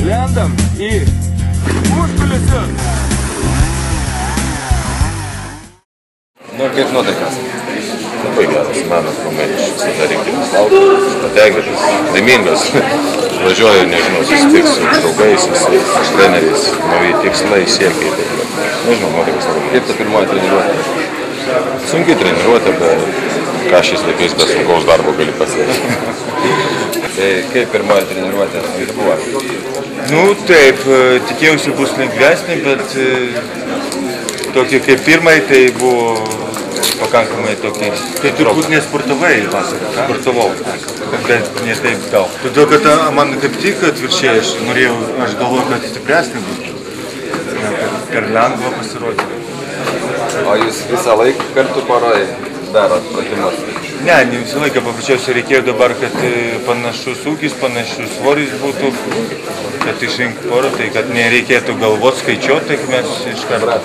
Lendam į užkulisius. Nu, kaip nuotaikas? Labai geras, menas, momentas, visada reikia laukti, patenkintas, laimingas. Važiuoju, nežinau, susitiks su draugais, visais treneriais, nauji tikslai, siekiai. Nežinau, nuotaikas labai. Kaip ta pirmoji treniruotė? Sunkiai treniruotė, bet ką šiais laikais be sunkaus darbo gali pasiekti. Tai kaip pirmoji treniruotė buvo? Nu, taip, tikėjausi bus lengvesnė, bet tokie kaip pirmai, tai buvo pakankamai tokie. Tai turbūt nesportavai vasarą, ką? Sportavau, bet ne taip daug. Todėl, kad man kaip tik atvirkščiai, aš galvoju, kad stipresnė būtų. Per lengvą pasirodė. O jūs visą laiką kartu poroje darot pratimus? Ne visą laiką, paprasčiausiai reikėjo dabar, kad panašus ūkis, panašus svoris būtų, kad išrinkti porą, tai kad nereikėtų galvot skaičiuoti, tai mes iš karto